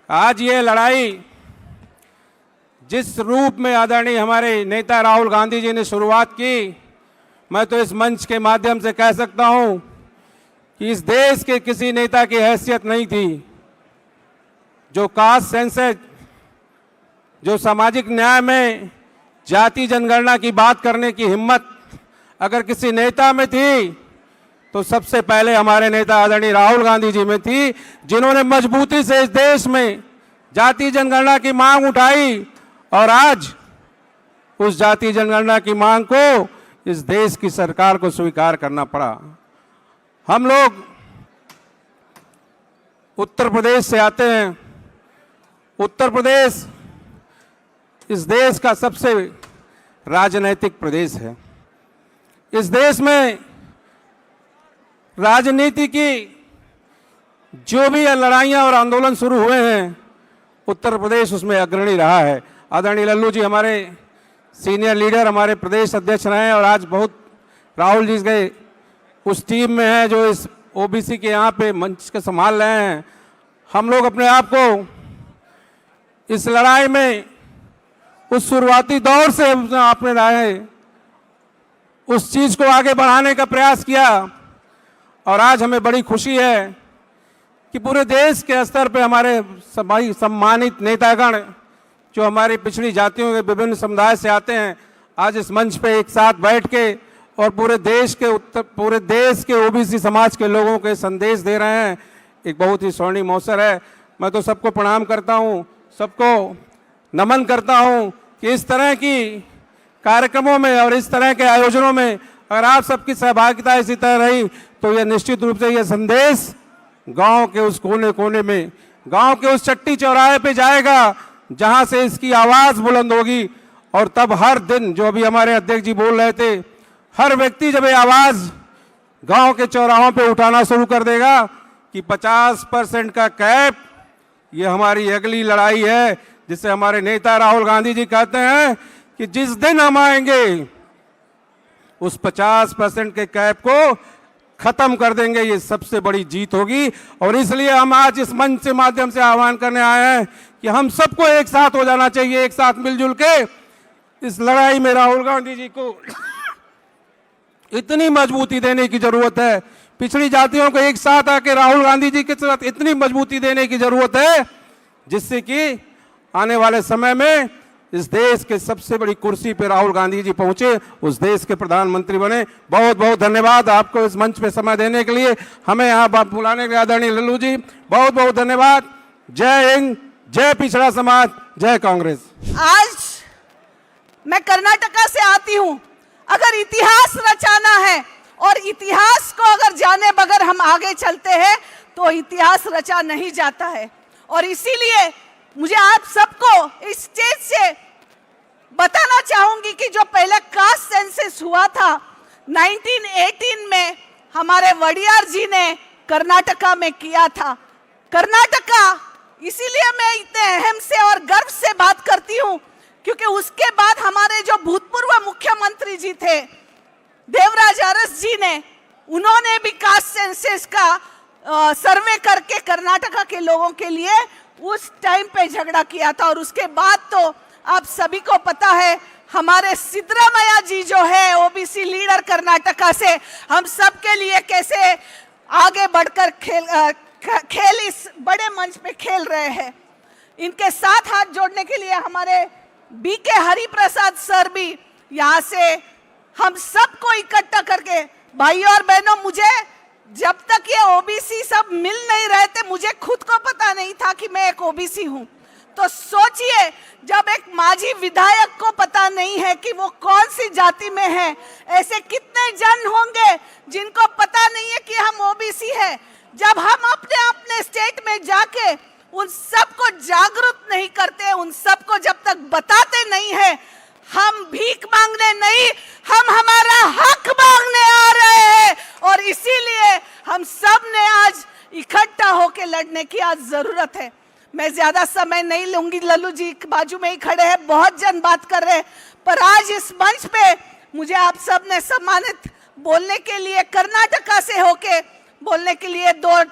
आज ये लड़ाई जिस रूप में आदरणीय हमारे नेता राहुल गांधी जी ने शुरुआत की, मैं तो इस मंच के माध्यम से कह सकता हूं कि इस देश के किसी नेता की हैसियत नहीं थी। जो कास्ट सेंसस, जो सामाजिक न्याय में जाति जनगणना की बात करने की हिम्मत अगर किसी नेता में थी तो सबसे पहले हमारे नेता आदरणीय राहुल गांधी जी में थी, जिन्होंने मजबूती से इस देश में जाति जनगणना की मांग उठाई और आज उस जाति जनगणना की मांग को इस देश की सरकार को स्वीकार करना पड़ा। हम लोग उत्तर प्रदेश से आते हैं। उत्तर प्रदेश इस देश का सबसे राजनैतिक प्रदेश है। इस देश में राजनीति की जो भी लड़ाइयां और आंदोलन शुरू हुए हैं, उत्तर प्रदेश उसमें अग्रणी रहा है। आदरणीय लल्लू जी हमारे सीनियर लीडर, हमारे प्रदेश अध्यक्ष रहे हैं और आज बहुत राहुल जी गए उस टीम में हैं जो इस ओबीसी के यहाँ पे मंच के संभाल रहे हैं। हम लोग अपने आप को इस लड़ाई में उस शुरुआती दौर से आपने रहे, उस चीज़ को आगे बढ़ाने का प्रयास किया और आज हमें बड़ी खुशी है कि पूरे देश के स्तर पे हमारे सभी सम्मानित नेतागण जो हमारी पिछड़ी जातियों के विभिन्न समुदाय से आते हैं, आज इस मंच पे एक साथ बैठ के और पूरे देश के ओबीसी समाज के लोगों के संदेश दे रहे हैं। एक बहुत ही स्वर्णिम अवसर है। मैं तो सबको प्रणाम करता हूँ, सबको नमन करता हूँ कि इस तरह की कार्यक्रमों में और इस तरह के आयोजनों में अगर आप सबकी सहभागिता इसी तरह रही तो यह निश्चित रूप से यह संदेश गांव के उस कोने कोने में, गांव के उस चट्टी चौराहे पे जाएगा जहां से इसकी आवाज़ बुलंद होगी। और तब हर दिन, जो अभी हमारे अध्यक्ष जी बोल रहे थे, हर व्यक्ति जब ये आवाज़ गांव के चौराहों पे उठाना शुरू कर देगा कि 50% का कैप, ये हमारी अगली लड़ाई है, जिसे हमारे नेता राहुल गांधी जी कहते हैं कि जिस दिन हम आएंगे उस 50% के कैप को खत्म कर देंगे। ये सबसे बड़ी जीत होगी और इसलिए हम आज इस मंच के माध्यम से आह्वान करने आए हैं कि हम सबको एक साथ हो जाना चाहिए, एक साथ मिलजुल के इस लड़ाई में राहुल गांधी जी को इतनी मजबूती देने की जरूरत है। पिछड़ी जातियों को एक साथ आके राहुल गांधी जी के साथ इतनी मजबूती देने की जरूरत है जिससे कि आने वाले समय में इस देश के सबसे बड़ी कुर्सी पे राहुल गांधी जी पहुंचे, उस देश के प्रधानमंत्री बने। बहुत बहुत धन्यवाद आपको इस मंच पे समय देने के लिए, हमें यहाँ बुलाने के लिए आदरणीय लल्लू जी, बहुत बहुत धन्यवाद। जय हिंद, जय पिछड़ा समाज, जय कांग्रेस। आज मैं कर्नाटका से आती हूँ। अगर इतिहास रचाना है और इतिहास को अगर जाने बगैर हम आगे चलते हैं तो इतिहास रचा नहीं जाता है। और इसीलिए मुझे आप सबको इस स्टेज से बताना चाहूंगी कि जो पहला कास्ट सेंसस हुआ था 1918 में, हमारे वडियार जी ने कर्नाटका में किया था। कर्नाटका इसीलिए मैं इतने अहम से और गर्व से बात करती हूँ क्योंकि उसके बाद हमारे जो भूतपूर्व मुख्यमंत्री जी थे देवराज अरस जी ने, उन्होंने भी कास्ट सेंसस का सर्वे करके कर्नाटका के लोगों के लिए उस टाइम पे झगड़ा किया था। और उसके बाद तो आप सभी को पता है हमारे सिद्धरामैया जी जो है ओबीसी लीडर कर्नाटका से, हम सब के लिए कैसे आगे बढ़कर खेल इस बड़े मंच पे खेल रहे हैं। इनके साथ हाथ जोड़ने के लिए हमारे बीके हरिप्रसाद सर भी यहाँ से हम सबको इकट्ठा करके, भाइयों और बहनों, मुझे जब तक ये ओबीसी सब मिल नहीं रहे थे मुझे खुद को पता नहीं था कि मैं एक ओबीसी हूँ। तो सोचिए, जब एक माजी विधायक को पता नहीं है कि वो कौन सी जाति में है, ऐसे कितने जन होंगे जिनको पता नहीं है कि हम ओबीसी हैं। जब हम अपने अपने स्टेट में जाके उन सबको जागरूक नहीं करते, उन सबको जब तक बताते नहीं है, हम भीख मांगने नहीं, हम हमारा हक मांगने आ रहे हैं। और इसीलिए हम सब ने आज इकट्ठा होकर लड़ने की आज जरूरत है। मैं ज्यादा समय नहीं लूंगी, लल्लू जी बाजू में ही खड़े हैं, बहुत जन बात कर रहे हैं, पर आज इस मंच पे मुझे आप सब ने सम्मानित बोलने के लिए, कर्नाटका से होके बोलने के लिए 2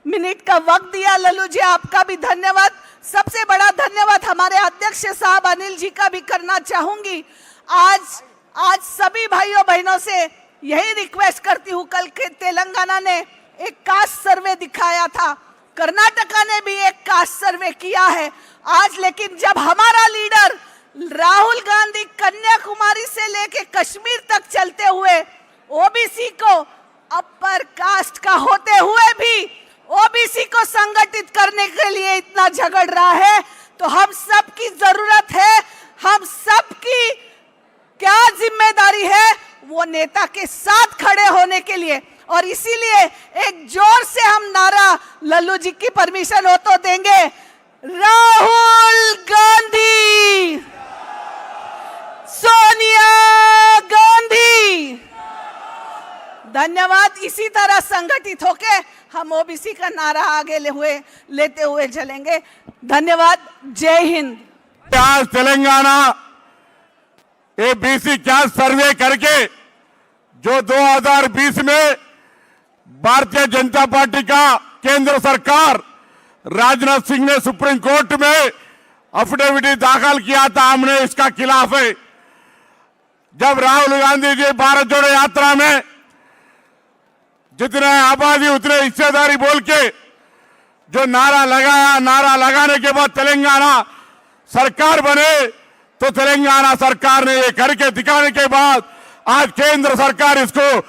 मिनट का वक्त दिया। लल्लू जी आपका भी धन्यवाद। सबसे बड़ा धन्यवाद हमारे अध्यक्ष साहब अनिल जी का भी करना चाहूंगी। आज सभी भाइयों बहनों से यही रिक्वेस्ट करती हूँ, कल के तेलंगाना ने एक कास्ट सर्वे दिखाया था, कर्नाटका ने भी एक कास्ट सर्वे किया है आज, लेकिन जब हमारा लीडर राहुल गांधी कन्याकुमारी से लेके कश्मीर तक चलते हुए ओबीसी को अपर कास्ट का होते हुए भी ओबीसी को संगठित करने के लिए इतना झगड़ रहा है, तो हम सबकी जरूरत है, हम सबकी क्या जिम्मेदारी है वो नेता के साथ खड़े होने के लिए। और इसीलिए एक जोर से हम नारा, लल्लू जी की परमिशन हो तो देंगे, राहुल गांधी, सोनिया गांधी। धन्यवाद। इसी तरह संगठित होके हम ओबीसी का नारा आगे लेते हुए चलेंगे। धन्यवाद। जय हिंद। आज तेलंगाना एबीसी कास्ट सर्वे करके जो 2020 में भारतीय जनता पार्टी का केंद्र सरकार राजनाथ सिंह ने सुप्रीम कोर्ट में अफिडेविट दाखिल किया था, हमने इसका खिलाफ है। जब राहुल गांधी जी भारत जोड़ो यात्रा में जितने आबादी उतने हिस्सेदारी बोल के जो नारा लगाया, नारा लगाने के बाद तेलंगाना सरकार बने, तो तेलंगाना सरकार ने ये करके दिखाने के बाद आज केंद्र सरकार इसको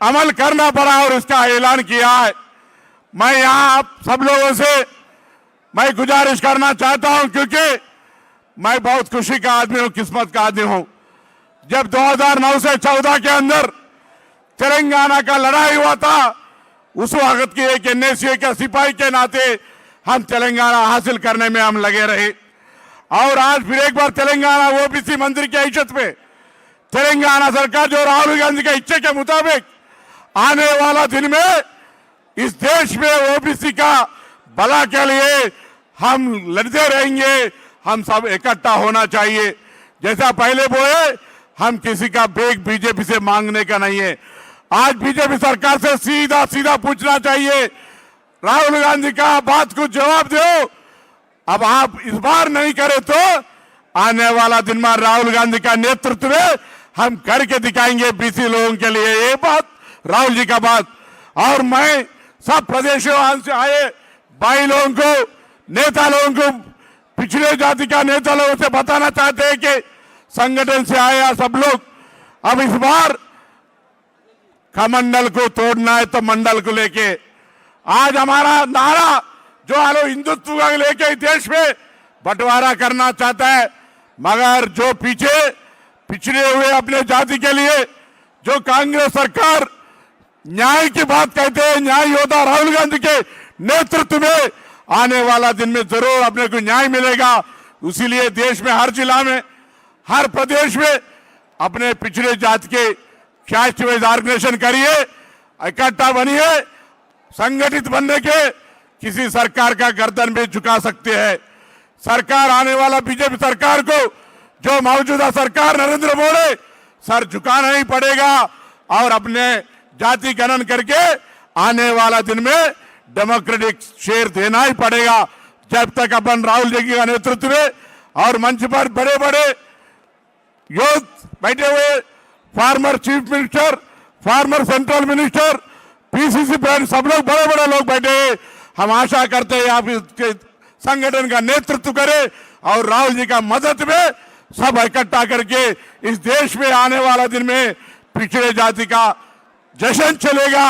अमल करना पड़ा और इसका ऐलान किया है। मैं यहां आप सब लोगों से मैं गुजारिश करना चाहता हूं, क्योंकि मैं बहुत खुशी का आदमी हूं, किस्मत का आदमी हूं। जब 2009 से 14 के अंदर तेलंगाना का लड़ाई हुआ था, उस वक्त की एक एनएसए के सिपाही के नाते हम तेलंगाना हासिल करने में हम लगे रहे। और आज फिर एक बार तेलंगाना ओबीसी मंत्री की हैसियत में तेलंगाना सरकार जो राहुल गांधी के इच्छे के मुताबिक आने वाला दिन में इस देश में ओबीसी का भला के लिए हम लड़ते रहेंगे। हम सब इकट्ठा होना चाहिए। जैसा पहले बोले, हम किसी का बेग बीजेपी से मांगने का नहीं है। आज बीजेपी सरकार से सीधा सीधा पूछना चाहिए, राहुल गांधी का बात को जवाब दो। अब आप इस बार नहीं करे तो आने वाला दिन में राहुल गांधी का नेतृत्व में हम करके दिखाएंगे बीसी लोगों के लिए। ये बात राहुल जी का बात। और मैं सब प्रदेशों से आए भाई लोगों को, नेता लोगों को, पिछड़े जाति का नेता लोगों से बताना चाहते हैं कि संगठन से आया सब लोग, अब इस बार कमंडल को तोड़ना है तो मंडल को लेके आज हमारा नारा जो आलो हिंदुत्व का लेके देश में बंटवारा करना चाहता है, मगर जो पीछे पिछड़े हुए अपने जाति के लिए जो कांग्रेस सरकार न्याय की बात कहते हैं, न्याय योद्धा राहुल गांधी के नेतृत्व में आने वाला दिन में जरूर अपने को न्याय मिलेगा। इसीलिए देश में हर जिला में, हर प्रदेश में अपने पिछड़े जाति के कास्ट वाइज ऑर्गेनाइजेशन करिए, इकट्ठा बनिए, संगठित बनने के किसी सरकार का गर्दन भी झुका सकते हैं। सरकार आने वाला बीजेपी सरकार को जो मौजूदा सरकार नरेंद्र मोदी सर झुकाना ही पड़ेगा और अपने जाति गणन करके आने वाला दिन में डेमोक्रेटिक शेयर देना ही पड़ेगा। जब तक अपन राहुल जी के नेतृत्व में और मंच पर बड़े बड़े यूथ बैठे हुए, farmer chief minister, farmer central minister, PCC president, सब लोग बड़े बड़े लोग बैठे हैं। हम आशा करते हैं आप इसके संगठन का नेतृत्व करें और राहुल जी का मदद में सब इकट्ठा करके इस देश में आने वाला दिन में पिछड़े जाति का जश्न चलेगा।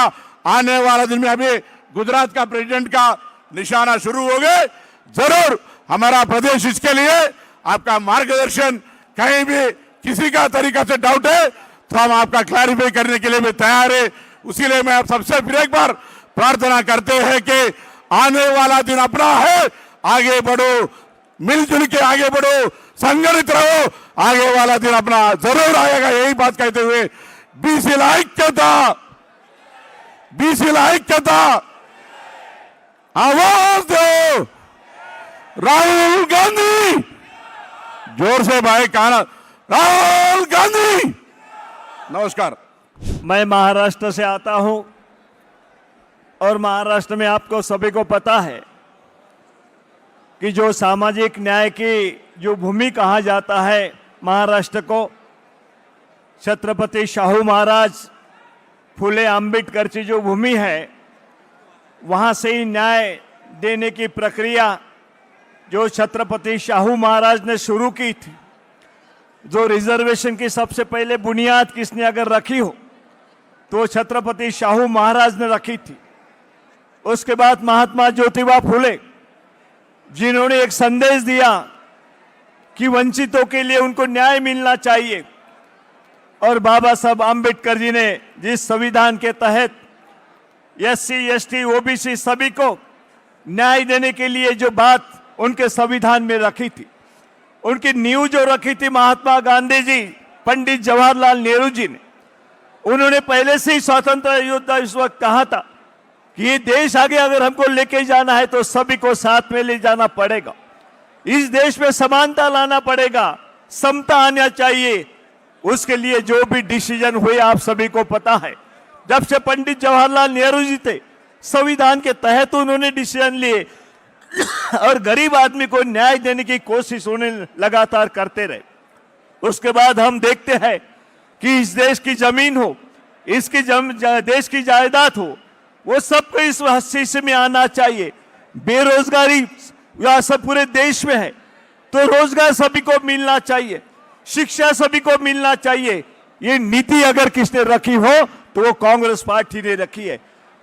आने वाला दिन में अभी गुजरात का प्रेसिडेंट का निशाना शुरू हो गए, जरूर हमारा प्रदेश इसके लिए आपका मार्गदर्शन, कहीं भी किसी का तरीका से डाउट है तो हम आपका क्लैरिफाई करने के लिए भी तैयार है। उसीलिए मैं आप सबसे फिर एक बार प्रार्थना करते हैं कि आने वाला दिन अपना है, आगे बढ़ो, मिलजुल के आगे बढ़ो, संगठित रहो, आगे वाला दिन अपना जरूर आएगा। यही बात कहते हुए बीसी ऐक्यता, बीसी ऐक्यता, आवाज दो राहुल गांधी, जोर से भाई कहना राहुल गांधी। नमस्कार। मैं महाराष्ट्र से आता हूं। और महाराष्ट्र में आपको सभी को पता है कि जो सामाजिक न्याय की जो भूमि कहा जाता है महाराष्ट्र को, छत्रपति शाहू महाराज फुले आंबेडकर की जो भूमि है, वहाँ से ही न्याय देने की प्रक्रिया जो छत्रपति शाहू महाराज ने शुरू की थी। जो रिजर्वेशन की सबसे पहले बुनियाद किसने अगर रखी हो तो छत्रपति शाहू महाराज ने रखी थी। उसके बाद महात्मा ज्योतिबा फुले, जिन्होंने एक संदेश दिया कि वंचितों के लिए उनको न्याय मिलना चाहिए, और बाबा साहब आम्बेडकर जी ने जिस संविधान के तहत SC ST OBC सभी को न्याय देने के लिए जो बात उनके संविधान में रखी थी, उनकी नींव जो रखी थी महात्मा गांधी जी, पंडित जवाहरलाल नेहरू जी ने, उन्होंने पहले से ही स्वतंत्र योद्धा इस वक्त कहा था कि ये देश आगे अगर हमको लेके जाना है तो सभी को साथ में ले जाना पड़ेगा। इस देश में समानता लाना पड़ेगा, समता आना चाहिए। उसके लिए जो भी डिसीजन हुए आप सभी को पता है। जब से पंडित जवाहरलाल नेहरू जी थे, संविधान के तहत उन्होंने डिसीजन लिए और गरीब आदमी को न्याय देने की कोशिश उन्हें लगातार करते रहे। उसके बाद हम देखते हैं कि इस देश की जमीन हो, इसकी देश की जायदाद हो, वो सबको इस हिस्से में आना चाहिए। बेरोजगारी या सब पूरे देश में है तो रोजगार सभी को मिलना चाहिए, शिक्षा सभी को मिलना चाहिए। ये नीति अगर किसने रखी हो तो वो कांग्रेस पार्टी ने रखी है।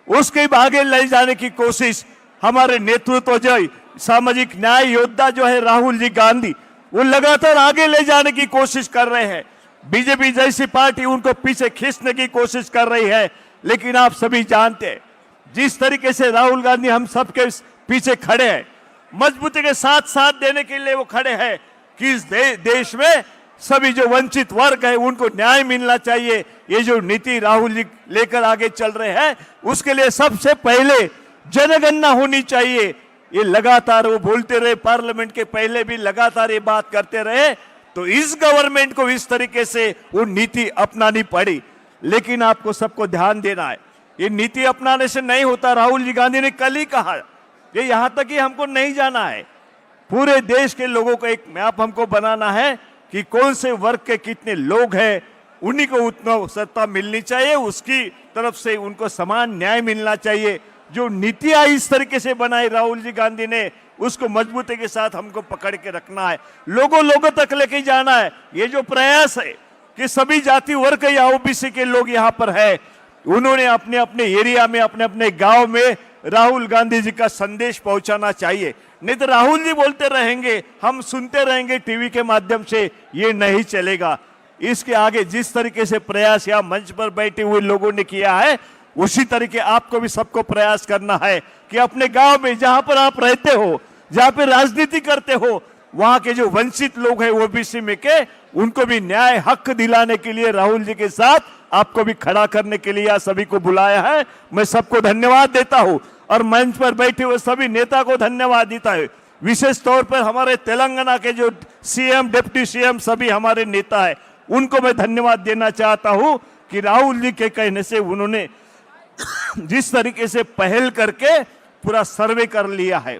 उसके आगे ले जाने की कोशिश हमारे नेतृत्व जो सामाजिक न्याय योद्धा जो है राहुल जी गांधी, वो लगातार आगे ले जाने की कोशिश कर रहे हैं। बीजेपी जैसी पार्टी उनको पीछे खींचने की कोशिश कर रही है। लेकिन आप सभी जानते हैं जिस तरीके से राहुल गांधी हम सबके पीछे खड़े हैं, मजबूती के साथ साथ देने के लिए वो खड़े हैं कि इस देश में सभी जो वंचित वर्ग है उनको न्याय मिलना चाहिए। ये जो नीति राहुल जी लेकर आगे चल रहे हैं उसके लिए सबसे पहले जनगणना होनी चाहिए। ये लगातार वो बोलते रहे, पार्लियामेंट के पहले भी लगातार ये बात करते रहे, तो इस गवर्नमेंट को इस तरीके से वो नीति अपनानी पड़ी। लेकिन आपको सबको ध्यान देना है, ये नीति अपनाने से नहीं होता। राहुल जी गांधी ने कल ही कहा ये यहां तक ही हमको नहीं जाना है, पूरे देश के लोगों को एक मैप हमको बनाना है कि कौन से वर्ग के कितने लोग हैं, उन्हीं को उतना सत्ता मिलनी चाहिए, उसकी तरफ से उनको समान न्याय मिलना चाहिए। जो नीतियां इस तरीके से बनाई राहुल जी गांधी ने, उसको मजबूती के साथ हमको पकड़ के रखना है, लोगों तक लेके जाना है। ये जो प्रयास है कि सभी जाति वर्ग या OBC के लोग यहाँ पर है, उन्होंने अपने अपने एरिया में, अपने अपने गांव में राहुल गांधी जी का संदेश पहुंचाना चाहिए। नहीं तो राहुल जी बोलते रहेंगे, हम सुनते रहेंगे टीवी के माध्यम से, ये नहीं चलेगा। इसके आगे जिस तरीके से प्रयास या मंच पर बैठे हुए लोगों ने किया है, उसी तरीके आपको भी सबको प्रयास करना है कि अपने गांव में जहां पर आप रहते हो, जहां पर राजनीति करते हो, वहां के जो वंचित लोग हैं OBC में के, उनको भी न्याय हक दिलाने के लिए राहुल जी के साथ आपको भी खड़ा करने के लिए सभी को बुलाया है। मैं सबको धन्यवाद देता हूं और मंच पर बैठे हुए सभी नेता को धन्यवाद देता है। विशेष तौर पर हमारे तेलंगाना के जो CM, डिप्टी CM सभी हमारे नेता है, उनको मैं धन्यवाद देना चाहता हूं कि राहुल जी के कहने से उन्होंने जिस तरीके से पहल करके पूरा सर्वे कर लिया है।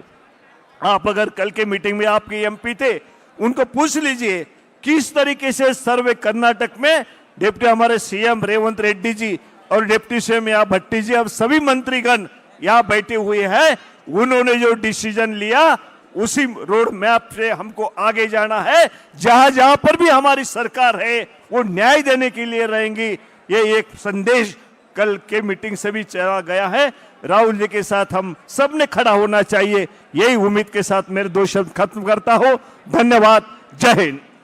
आप अगर कल के मीटिंग में आपके MP थे, उनको पूछ लीजिए किस तरीके से सर्वे कर्नाटक में डिप्टी हमारे CM रेवंत रेड्डी जी और डिप्टी CM यहाँ भट्टी जी, अब सभी मंत्रीगण यहाँ बैठे हुए हैं, उन्होंने जो डिसीजन लिया उसी रोड मैप से हमको आगे जाना है। जहां जहां पर भी हमारी सरकार है वो न्याय देने के लिए रहेंगी। ये एक संदेश कल के मीटिंग से भी चला गया है। राहुल जी के साथ हम सब ने खड़ा होना चाहिए, यही उम्मीद के साथ मेरे 2 शब्द खत्म करता हूं। धन्यवाद। जय हिंद।